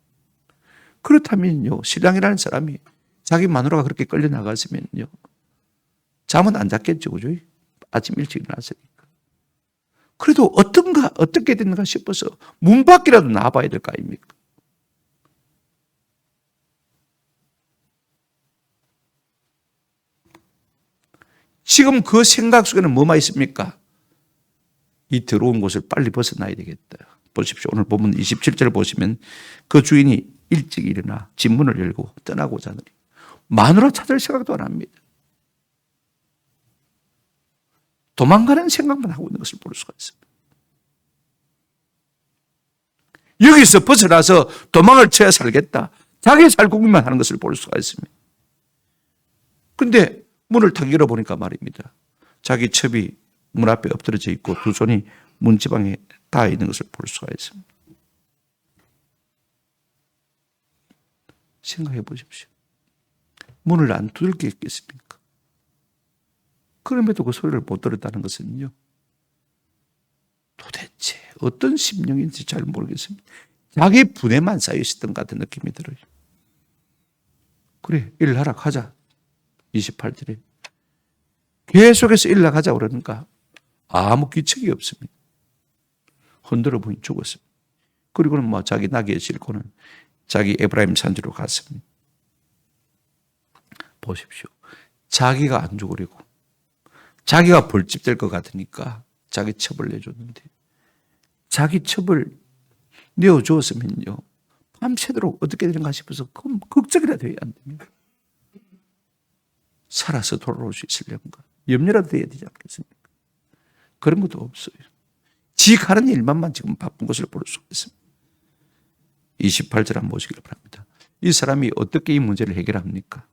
그렇다면요, 신랑이라는 사람이 자기 마누라가 그렇게 끌려 나갔으면요, 잠은 안 잤겠죠, 그죠? 아침 일찍 일어났으니까. 그래도 어떻게 됐는가 싶어서 문 밖이라도 나와봐야 될 거 아닙니까? 지금 그 생각 속에는 뭐만 있습니까? 이 더러운 곳을 빨리 벗어나야 되겠다. 보십시오. 오늘 본문 27절 보시면 그 주인이 일찍 일어나 집문을 열고 떠나고자 하더니 마누라 찾을 생각도 안 합니다. 도망가는 생각만 하고 있는 것을 볼 수가 있습니다. 여기서 벗어나서 도망을 쳐야 살겠다. 자기 살 궁리만 하는 것을 볼 수가 있습니다. 그런데 문을 탁 열어보니까 말입니다. 자기 첩이 문 앞에 엎드려져 있고 두 손이 문지방에 닿아 있는 것을 볼 수가 있습니다. 생각해 보십시오. 문을 안 두들겼겠습니까? 그럼에도 그 소리를 못 들었다는 것은요, 도대체 어떤 심령인지 잘 모르겠습니다. 자기 분에만 쌓여 있었던 것 같은 느낌이 들어요. 그래, 일하라 가자. 28절에 계속해서 일나가자 그러는가 아무 기척이 없습니다. 흔들어 보니 죽었습니다. 그리고는 뭐 자기 나귀에 싣고는 자기 에브라임 산지로 갔습니다. 보십시오. 자기가 안 죽으려고 자기가 벌집될 것 같으니까 자기 첩을 내줬는데 자기 첩을 내어주었으면요 밤새도록 어떻게 되는가 싶어서 그럼 걱정이라도 해야 안 됩니다. 살아서 돌아올 수 있으려는가 염려라도 해야 되지 않겠습니까? 그런 것도 없어요. 지 가는 일만 지금 바쁜 것을 볼 수가 있습니다. 28절 한번 보시길 바랍니다. 이 사람이 어떻게 이 문제를 해결합니까?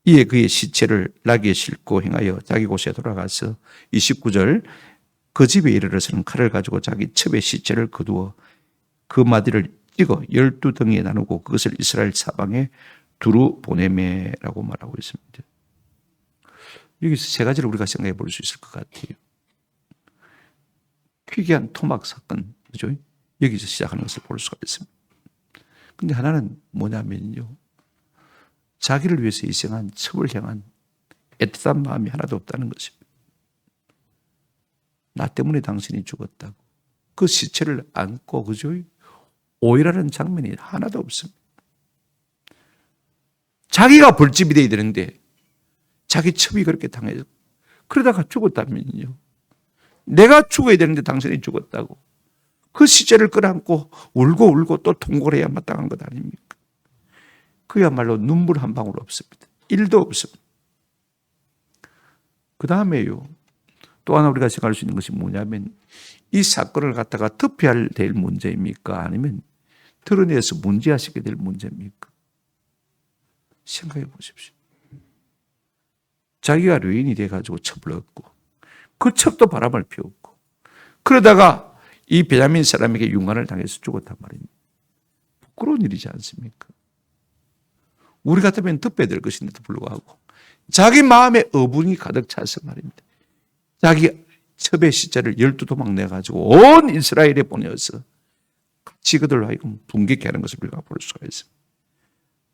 이에 그의 시체를 나귀에 싣고 행하여 자기 곳에 돌아가서 29절 그 집에 이르러서는 칼을 가지고 자기 첩의 시체를 거두어 그 마디를 찍어 12덩이에 나누고 그것을 이스라엘 사방에 두루 보내매라고 말하고 있습니다. 여기서 세 가지를 우리가 생각해 볼 수 있을 것 같아요. 희귀한 토막 사건, 그죠? 여기서 시작하는 것을 볼 수가 있습니다. 근데 하나는 뭐냐면요. 자기를 위해서 희생한 첩을 향한 애틋한 마음이 하나도 없다는 것입니다. 나 때문에 당신이 죽었다고. 그 시체를 안고, 그죠? 오해라는 장면이 하나도 없습니다. 자기가 벌집이 되어야 되는데 자기 첩이 그렇게 당해서 그러다가 죽었다면요. 내가 죽어야 되는데 당신이 죽었다고. 그 시체를 끌어안고 울고 또 통곡을 해야 마땅한 것 아닙니까? 그야말로 눈물 한 방울 없습니다. 1도 없습니다. 그 다음에요. 또 하나 우리가 생각할 수 있는 것이 뭐냐면 이 사건을 갖다가 덮여야 될 문제입니까? 아니면 드러내서 문제화시게 될 문제입니까? 생각해 보십시오. 자기가 뢰인이 돼가지고 첩을 얻고 그 첩도 바람을 피웠고 그러다가 이 베냐민 사람에게 융간을 당해서 죽었단 말입니다. 부끄러운 일이지 않습니까? 우리 같으면 덮여야 될 것인데도 불구하고 자기 마음에 어분이 가득 차서 말입니다. 자기 첩의 시체를 12도막 내가지고 온 이스라엘에 보내어서 같이 그들로 하여금 분개케 하는 것을 우리가 볼 수가 있습니다.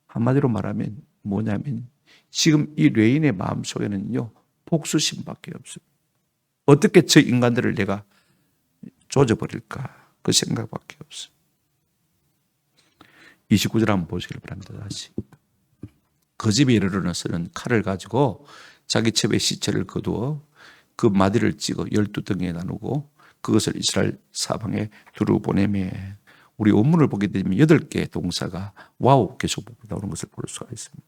한마디로 말하면 뭐냐면 지금 이 뢰인의 마음속에는요 복수심밖에 없습니다. 어떻게 저 인간들을 내가 조져버릴까 그 생각밖에 없어요. 29절 한번 보시길 바랍니다. 다시. 그 집에 이르러서는 칼을 가지고 자기 첩의 시체를 거두어 그 마디를 찍어 12덩이에 나누고 그것을 이스라엘 사방에 두루 보내매. 우리 원문을 보게 되면 8개의 동사가 와우 계속 나오는 것을 볼 수가 있습니다.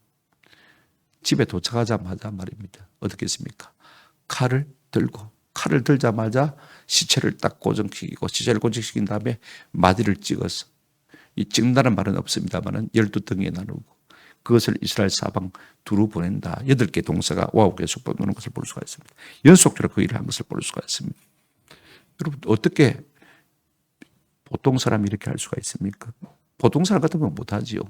집에 도착하자마자 말입니다. 어떻게 했습니까? 칼을 들고 칼을 들자마자 시체를 딱 고정시키고 시체를 고정시킨 다음에 마디를 찍어서 이 찍는다는 말은 없습니다만은 12덩이에 나누고 그것을 이스라엘 사방 두루 보낸다. 8개 동사가 와우 계속 보내는 것을 볼 수가 있습니다. 연속적으로 그 일을 한 것을 볼 수가 있습니다. 여러분 어떻게 보통 사람이 이렇게 할 수가 있습니까? 보통 사람 같으면 못하지요.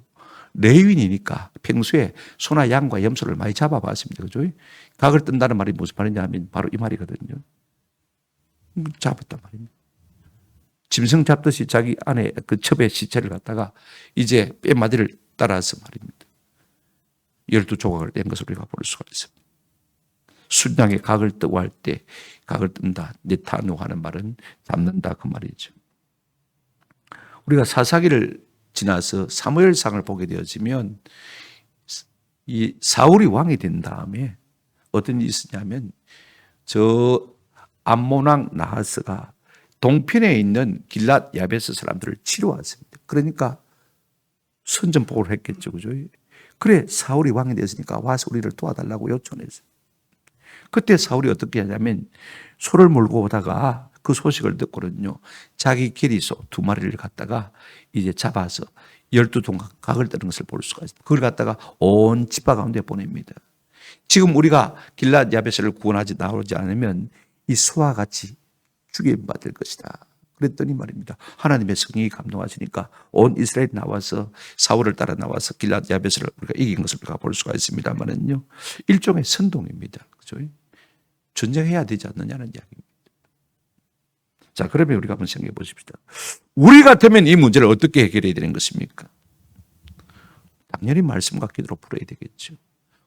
레위인이니까 평소에 소나 양과 염소를 많이 잡아봤습니다. 그죠? 각을 뜬다는 말이 무슨 말이냐 하면 바로 이 말이거든요. 잡았단 말입니다. 짐승 잡듯이 자기 안에 그 첩의 시체를 갖다가 이제 뼈마디를 따라서 말입니다. 12조각을 낸 것을 우리가 볼 수가 있습니다. 순양의 각을 뜨고 할 때 각을 뜬다. 네타누 하는 말은 잡는다 그 말이죠. 우리가 사사기를 지나서 사무엘상을 보게 되어지면 이 사울이 왕이 된 다음에 어떤 일이 있었냐면 저 암몬 왕 나하스가 동편에 있는 길랏 야베스 사람들을 치러 왔습니다. 그러니까 선전포고를 했겠죠. 그죠? 그래 사울이 왕이 됐으니까 와서 우리를 도와달라고 요청했어요. 그때 사울이 어떻게 하냐면 소를 몰고 오다가 그 소식을 듣고는요. 자기 기리소 2마리를 갖다가 이제 잡아서 12동각 각을 뜨는 것을 볼 수가 있습니다. 그걸 갖다가 온 지파 가운데 보냅니다. 지금 우리가 길랏 야베스를 구원하지 나오지 않으면 이 소와 같이 죽임받을 것이다. 그랬더니 말입니다. 하나님의 성령이 감동하시니까 온 이스라엘이 나와서 사울을 따라 나와서 길랏 야베스를 우리가 이긴 것을 우리가 볼 수가 있습니다만은요. 일종의 선동입니다. 그죠? 전쟁해야 되지 않느냐는 이야기입니다. 자, 그러면 우리가 한번 생각해 보십시다. 우리 같으면 이 문제를 어떻게 해결해야 되는 것입니까? 당연히 말씀과 기도로 풀어야 되겠죠.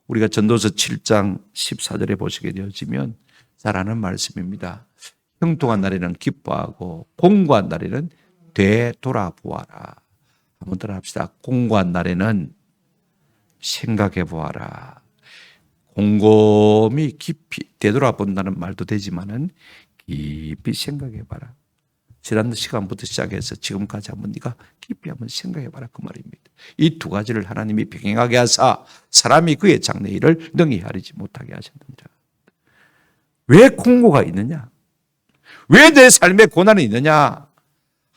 우리가 전도서 7장 14절에 보시게 되어지면 잘 아는 말씀입니다. 형통한 날에는 기뻐하고 공고한 날에는 되돌아보아라. 한번 더 합시다. 공고한 날에는 생각해 보아라. 곰곰이 깊이 되돌아본다는 말도 되지만은 깊이 생각해 봐라. 지난 시간부터 시작해서 지금까지 한번 네가 깊이 한번 생각해 봐라 그 말입니다. 이 2가지를 하나님이 병행하게 하사 사람이 그의 장래 일을 능히 헤아리지 못하게 하셨느니라. 왜 공고가 있느냐? 왜 내 삶에 고난이 있느냐?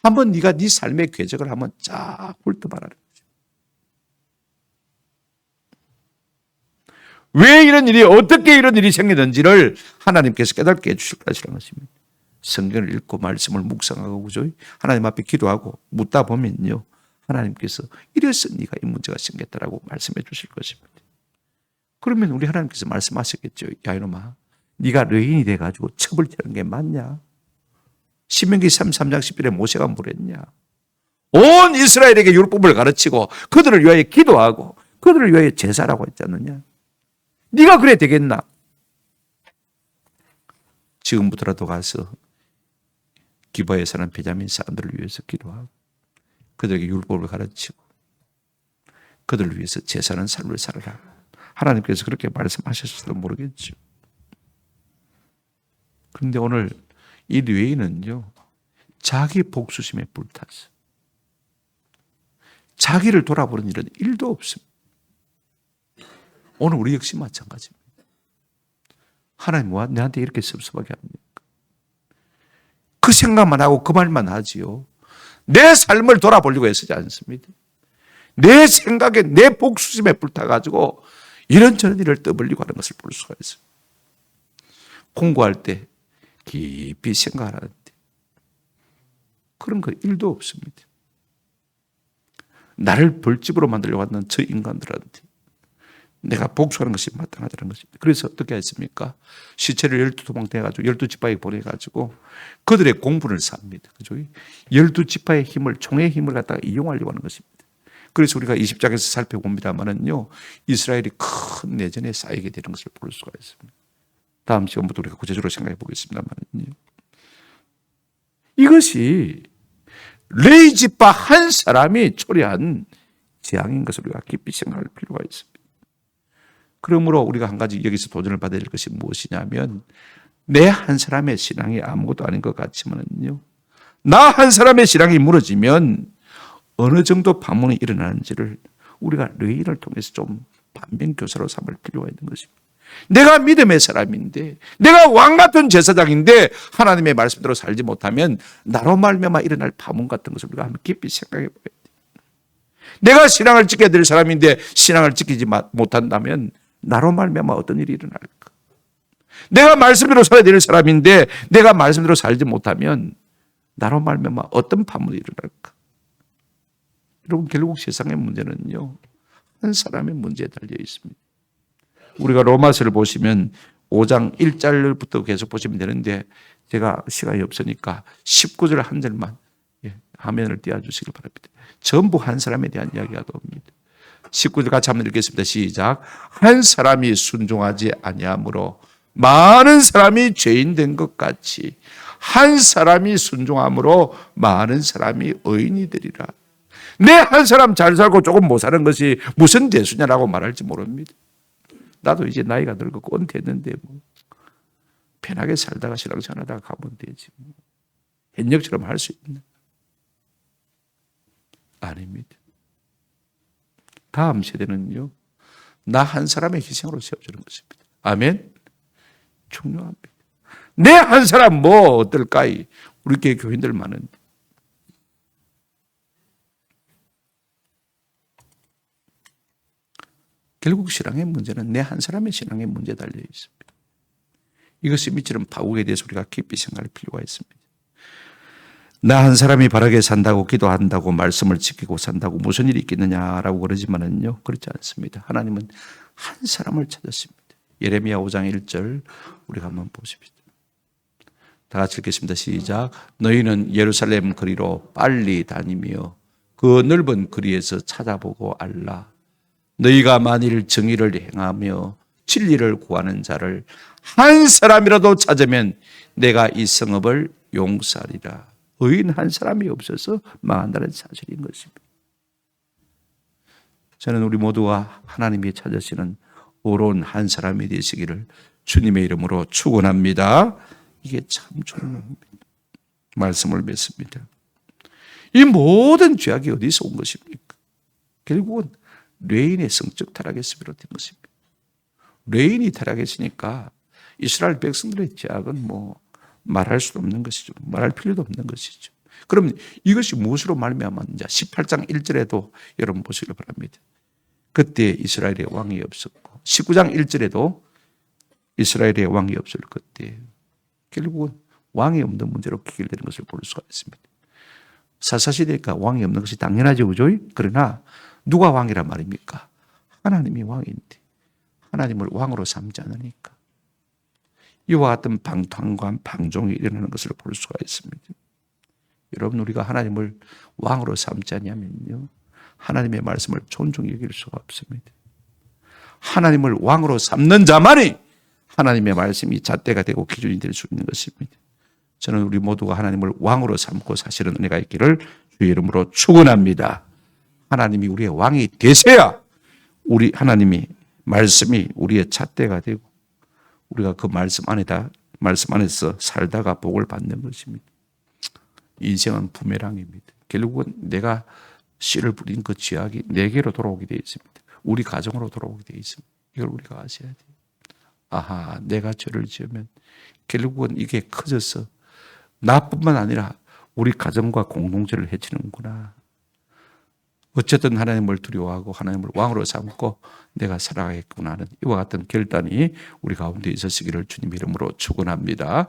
한번 네가 네 삶의 궤적을 한번 쫙 훑어봐라. 왜 이런 일이 어떻게 이런 일이 생기는지를 하나님께서 깨닫게 해주실 것이라는 것입니다. 성경을 읽고 말씀을 묵상하고 그죠? 하나님 앞에 기도하고 묻다 보면요. 하나님께서 이래서 네가 이 문제가 생겼다라고 말씀해 주실 것입니다. 그러면 우리 하나님께서 말씀하셨겠죠. 야 이놈아 네가 레인이 돼가지고 첩을 치는 게 맞냐? 신명기 33장 10절에 모세가 뭐랬냐? 온 이스라엘에게 율법을 가르치고 그들을 위하여 기도하고 그들을 위하여 제사라고 했지 않느냐? 네가 그래 되겠나? 지금부터라도 가서 기브아에 사는 베냐민 사람들을 위해서 기도하고 그들에게 율법을 가르치고 그들을 위해서 제사는 삶을 살아라. 하나님께서 그렇게 말씀하셨을지도 모르겠죠. 그런데 오늘 이 레위인은요 자기 복수심에 불타서 자기를 돌아보는 일은 1도 없습니다. 오늘 우리 역시 마찬가지입니다. 하나님 와 내한테 이렇게 섭섭하게 합니까? 그 생각만 하고 그 말만 하지요. 내 삶을 돌아보려고 애쓰지 않습니다. 내 생각에 내 복수심에 불타가지고 이런저런 일을 떠벌리고 하는 것을 볼 수가 있어요. 공부할 때 깊이 생각하는데 그런 거 1도 없습니다. 나를 벌집으로 만들려고 하는 저 인간들한테 내가 복수하는 것이 마땅하다는 것입니다. 그래서 어떻게 했습니까? 시체를 12도망 떼가지고 12지파에 보내가지고 그들의 공분을 삽니다. 그죠? 12지파의 힘을, 총의 힘을 갖다가 이용하려고 하는 것입니다. 그래서 우리가 20장에서 살펴봅니다만은요, 이스라엘이 큰 내전에 쌓이게 되는 것을 볼 수가 있습니다. 다음 시간부터 우리가 구체적으로 생각해 보겠습니다만은요. 이것이 레위 지파 한 사람이 초래한 재앙인 것을 우리가 깊이 생각할 필요가 있습니다. 그러므로 우리가 한 가지 여기서 도전을 받아야 될 것이 무엇이냐면 내 한 사람의 신앙이 아무것도 아닌 것 같지만은요. 나 한 사람의 신앙이 무너지면 어느 정도 반문이 일어나는지를 우리가 레위인을 통해서 좀 반면교사로 삼을 필요가 있는 것입니다. 내가 믿음의 사람인데, 내가 왕 같은 제사장인데 하나님의 말씀대로 살지 못하면 나로 말미암아 일어날 파문 같은 것을 우리가 한번 깊이 생각해 봐야 돼요. 내가 신앙을 지켜야 될 사람인데 신앙을 지키지 못한다면 나로 말미암아 어떤 일이 일어날까? 내가 말씀대로 살아야 될 사람인데 내가 말씀대로 살지 못하면 나로 말미암아 어떤 파문이 일어날까? 여러분, 결국 세상의 문제는요, 한 사람의 문제에 달려 있습니다. 우리가 로마서를 보시면 5장 1절부터 계속 보시면 되는데 제가 시간이 없으니까 19절 한 절만 화면을 띄워주시길 바랍니다. 전부 한 사람에 대한 이야기가 나옵니다. 19절 같이 한번 읽겠습니다. 시작. 한 사람이 순종하지 아니하므로 많은 사람이 죄인 된 것 같이 한 사람이 순종함으로 많은 사람이 의인이 되리라. 내 한 사람 잘 살고 조금 못 사는 것이 무슨 대수냐라고 말할지 모릅니다. 나도 이제 나이가 늙고 꼰 됐는데 뭐 편하게 살다가 신앙생활하다가 가면 되지. 뭐. 현역처럼 할 수 있나? 아닙니다. 다음 세대는요, 나 한 사람의 희생으로 세워주는 것입니다. 아멘? 중요합니다. 내 한 사람 뭐 어떨까? 우리 교회 교인들 많은데. 결국 신앙의 문제는 내 한 사람의 신앙의 문제에 달려 있습니다. 이것이 미치는 파국에 대해서 우리가 깊이 생각할 필요가 있습니다. 나 한 사람이 바르게 산다고 기도한다고 말씀을 지키고 산다고 무슨 일이 있겠느냐라고 그러지만은요, 그렇지 않습니다. 하나님은 한 사람을 찾았습니다. 예레미야 5장 1절 우리가 한번 보십시다. 다 같이 읽겠습니다. 시작. 너희는 예루살렘 거리로 빨리 다니며 그 넓은 거리에서 찾아보고 알라. 너희가 만일 정의를 행하며 진리를 구하는 자를 한 사람이라도 찾으면 내가 이 성읍을 용서하리라. 의인 한 사람이 없어서 망한다는 사실인 것입니다. 저는 우리 모두가 하나님이 찾으시는 의로운 한 사람이 되시기를 주님의 이름으로 축원합니다. 이게 참 중요합니다. 말씀을 맺습니다. 이 모든 죄악이 어디서 온 것입니까? 결국은 레인의 성적 타락에서 비롯된 것입니다. 레인이 타락했으니까 이스라엘 백성들의 죄악은 뭐 말할 수도 없는 것이죠. 말할 필요도 없는 것이죠. 그럼 이것이 무엇으로 말미암았는지 18장 1절에도 여러분 보시길 바랍니다. 그때 이스라엘의 왕이 없었고 19장 1절에도 이스라엘의 왕이 없을 그때 결국은 왕이 없는 문제로 귀결되는 것을 볼 수가 있습니다. 사사시대니까 왕이 없는 것이 당연하죠. 그죠? 그러나 누가 왕이란 말입니까? 하나님이 왕인데 하나님을 왕으로 삼지 않으니까 이와 같은 방탕과 방종이 일어나는 것을 볼 수가 있습니다. 여러분, 우리가 하나님을 왕으로 삼지 않으면요, 하나님의 말씀을 존중히 여길 수가 없습니다. 하나님을 왕으로 삼는 자만이 하나님의 말씀이 잣대가 되고 기준이 될 수 있는 것입니다. 저는 우리 모두가 하나님을 왕으로 삼고 사시는 은혜가 있기를 주의 이름으로 축원합니다. 하나님이 우리의 왕이 되셔야 우리 하나님이 말씀이 우리의 잣대가 되고 우리가 그 말씀 안에서 살다가 복을 받는 것입니다. 인생은 부메랑입니다. 결국은 내가 씨를 뿌린 그 죄악이 내게로 돌아오게 되어 있습니다. 우리 가정으로 돌아오게 되어 있습니다. 이걸 우리가 아셔야 돼요. 아하, 내가 죄를 지으면 결국은 이게 커져서 나뿐만 아니라 우리 가정과 공동체를 해치는구나. 어쨌든 하나님을 두려워하고 하나님을 왕으로 삼고 내가 살아가겠구나 하는 이와 같은 결단이 우리 가운데 있으시기를 주님 이름으로 축원합니다.